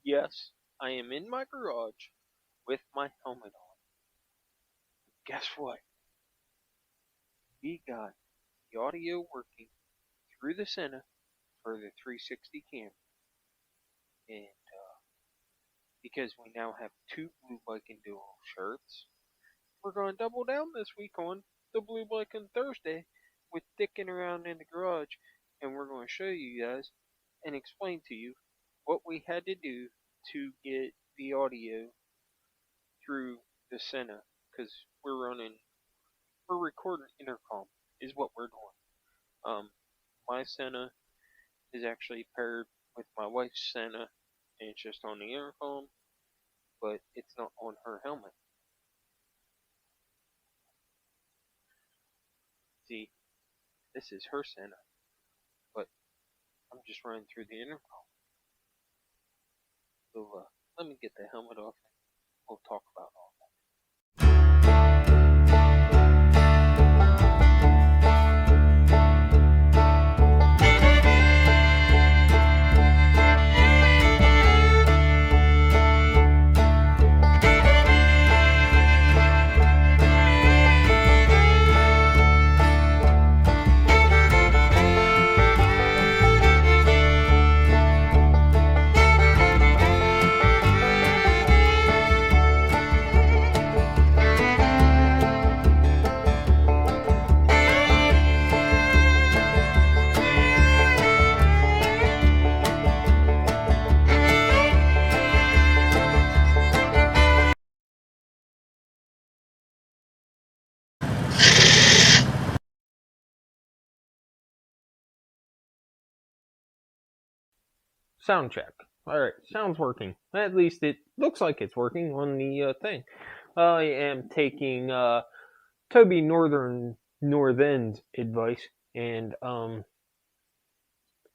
Yes, I am in my garage with my helmet on. Guess what? We got the audio working through the Sena for the 360 camera. And because we now have two Blue Bike and Duo shirts, we're going to double down this week on the Blue Bike on Thursday with dicking around in the garage. And we're going to show you guys and explain to you what we had to do to get the audio through the Sena, because we're recording intercom is what we're doing. My Sena is actually paired with my wife's Sena, and it's just on the intercom, but it's not on her helmet. See, this is her Sena, but I'm just running through the intercom. So let me get the helmet off, and we'll talk about all that. Sound check. Alright, sound's working. At least it looks like it's working on the thing. I am taking Toby Northern's advice and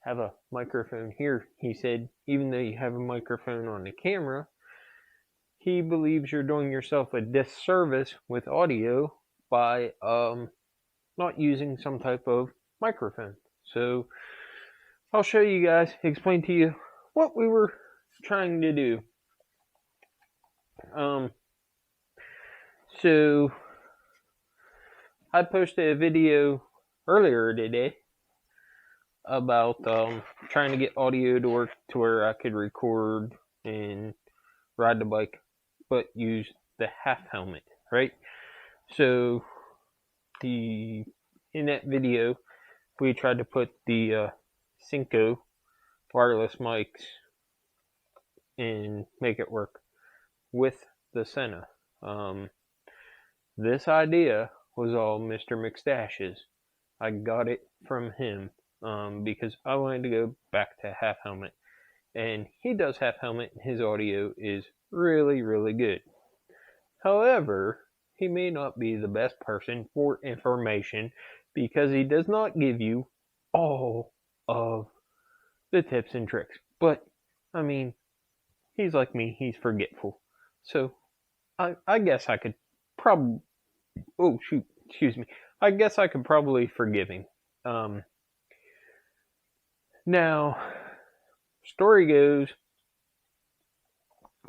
have a microphone here. He said, even though you have a microphone on the camera, he believes you're doing yourself a disservice with audio by not using some type of microphone. So I'll show you guys, explain to you what we were trying to do. So I posted a video earlier today about trying to get audio to work to where I could record and ride the bike, but use the half helmet, right? So in that video, we tried to put the Synco wireless mics and make it work with the Sena. This idea was all Mr. McStash's. I got it from him because I wanted to go back to half helmet, and he does half helmet, and his audio is really, really good. However, he may not be the best person for information because he does not give you all of the tips and tricks. But, I mean, he's like me, he's forgetful. So, I guess I could probably, I guess I could probably forgive him. Now, story goes,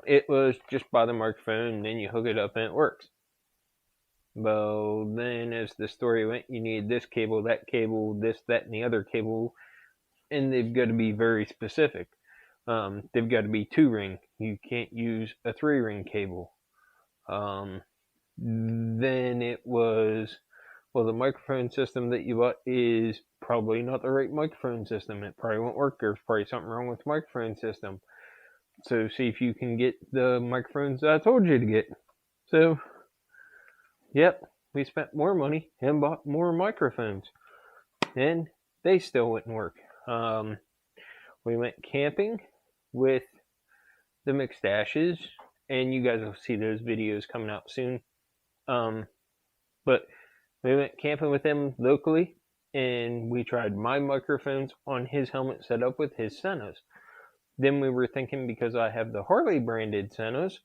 it was just by the microphone, and then you hook it up and it works. Well, then as the story went, you need this cable, that, that, and the other cable, and they've got to be very specific. They've got to be 2-ring. You can't use a 3-ring cable. Then it was, well, the microphone system that you bought is probably not the right microphone system. It probably won't work. There's probably something wrong with the microphone system. So see if you can get the microphones I told you to get. So, yep, we spent more money and bought more microphones. And they still wouldn't work. We went camping with the McStashes, and you guys will see those videos coming out soon. But we went camping with them locally, and we tried my microphones on his helmet set up with his Senas. Then we were thinking, because I have the Harley branded Senas,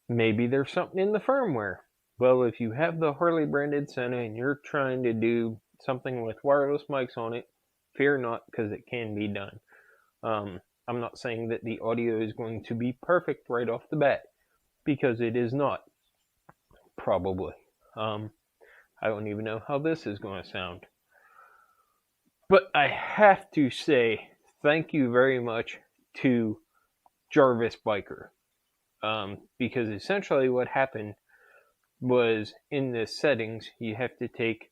maybe there's something in the firmware. Well, if you have the Harley branded Sena and you're trying to do something with wireless mics on it, fear not, because it can be done. I'm not saying that the audio is going to be perfect right off the bat, because it is not, probably. I don't even know how this is going to sound. But I have to say thank you very much to Jarvisbiker. Because essentially what happened was, in the settings, you have to take,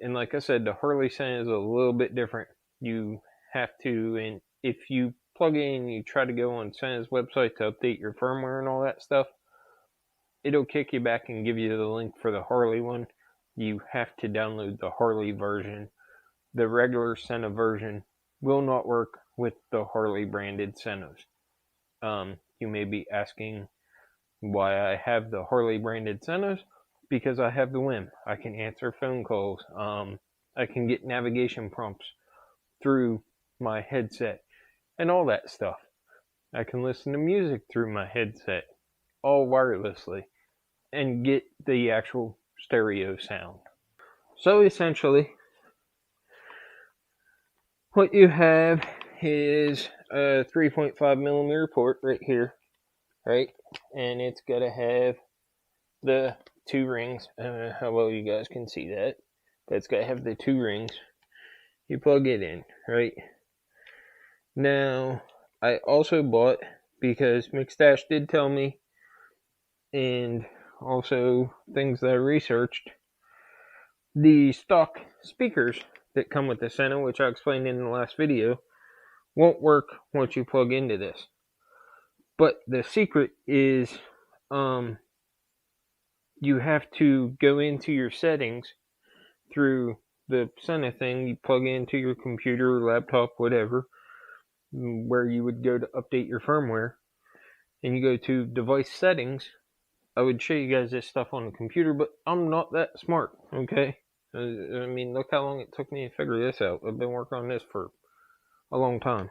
and like I said, the Harley Sena is a little bit different. You have to, and if you plug in, you try to go on Sena's website to update your firmware and all that stuff, it'll kick you back and give you the link for the Harley one. You have to download the Harley version. The regular Sena version will not work with the Harley branded Senas. You may be asking why I have the Harley branded Senas. Because I have the whim. I can answer phone calls. I can get navigation prompts through my headset and all that stuff. I can listen to music through my headset, all wirelessly, and get the actual stereo sound. So essentially, what you have is a 3.5mm port right here, right? And it's got to have the two rings. I don't know how well you guys can see that, but it's got to have the two rings. You plug it in, right? Now, I also bought, because McStash did tell me, and also things that I researched, the stock speakers that come with the Sena, which I explained in the last video, won't work once you plug into this. But the secret is, you have to go into your settings through the Sena thing. You plug into your computer, laptop, whatever, where you would go to update your firmware, and you go to device settings. I would show you guys this stuff on the computer, but I'm not that smart, okay? I mean, look how long it took me to figure this out. I've been working on this for a long time.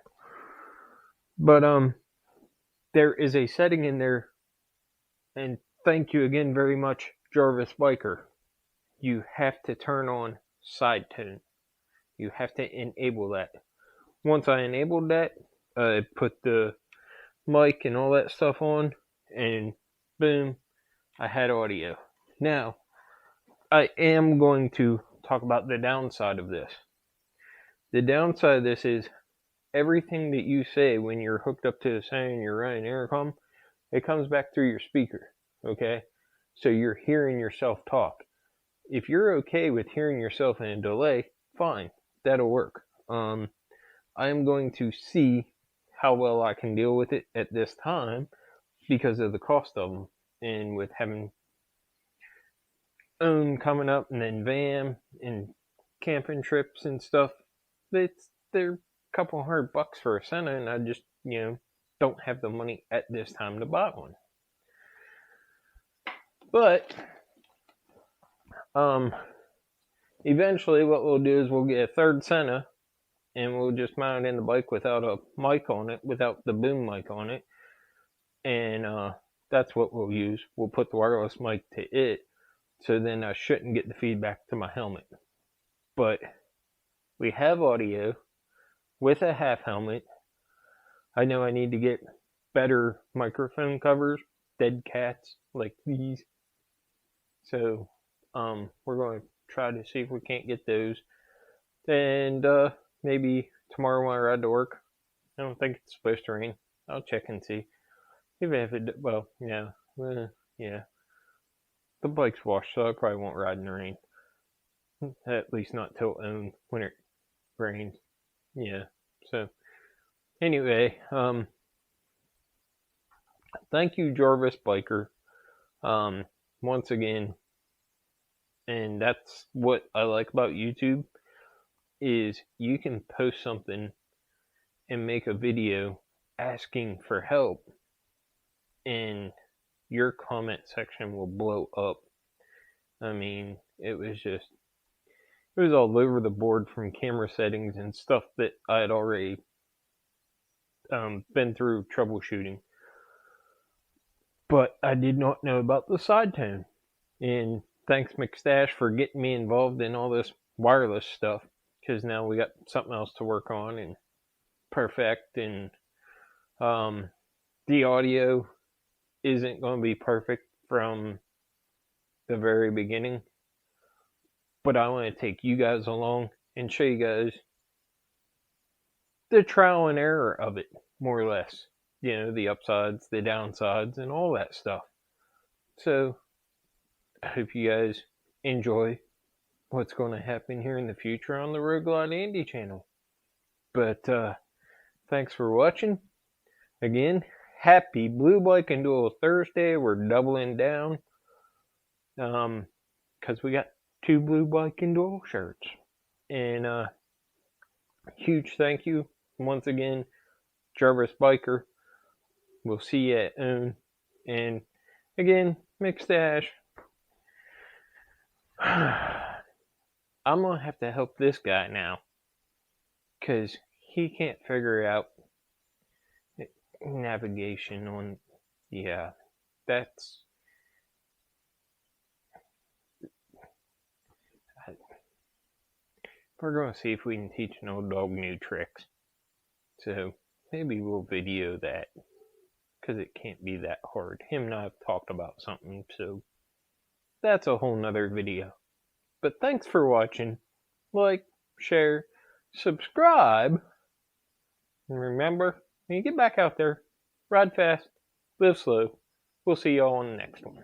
But there is a setting in there, and thank you again very much, Jarvisbiker. You have to turn on side tone. You have to enable that. Once I enabled that, I put the mic and all that stuff on, and boom, I had audio. Now, I am going to talk about the downside of this. The downside of this is, everything that you say when you're hooked up to the Sena and you're running intercom, it comes back through your speaker, okay? So you're hearing yourself talk. If you're okay with hearing yourself in a delay, fine, that'll work. I am going to see how well I can deal with it at this time because of the cost of them, and with having own coming up, and then van and camping trips and stuff, they're a couple $100 for a Sena, and I just don't have the money at this time to buy one. But eventually what we'll do is we'll get a third Sena, and we'll just mount it in the bike without a mic on it, without the boom mic on it, and that's what we'll use. We'll put the wireless mic to it, so then I shouldn't get the feedback to my helmet. But we have audio with a half helmet. I know I need to get better microphone covers, dead cats like these. So we're going to try to see if we can't get those. And maybe tomorrow when I ride to work, I don't think it's supposed to rain. I'll check and see. Even if it, well, yeah. The bike's washed, so I probably won't ride in the rain. At least not till when it rains. Yeah. So anyway, thank you, Jarvisbiker, once again. And that's what I like about YouTube, is you can post something and make a video asking for help, and your comment section will blow up. I mean, it was all over the board, from camera settings and stuff that I had already been through troubleshooting. But I did not know about the side tone. And thanks, McStash, for getting me involved in all this wireless stuff, because now we got something else to work on and perfect, and The audio isn't going to be perfect from the very beginning, but I want to take you guys along and show you guys the trial and error of it, more or less. You know, the upsides, the downsides, and all that stuff. So, I hope you guys enjoy what's going to happen here in the future on the Roguelite Andy channel. But, thanks for watching. Again, happy Blue Bike and Duel Thursday. We're doubling down. Because we got 2 Blue Bike and Duel shirts. And, huge thank you once again, Jarvisbiker. We'll see you at OWN. And again, Mixdash. I'm going to have to help this guy now. Because he can't figure out navigation on. Yeah, that's. We're going to see if we can teach an old dog new tricks. So maybe we'll video that. Because it can't be that hard. Him and I have talked about something, so that's a whole nother video. But thanks for watching. Like, share, subscribe. And remember, when you get back out there, ride fast, live slow. We'll see y'all on the next one.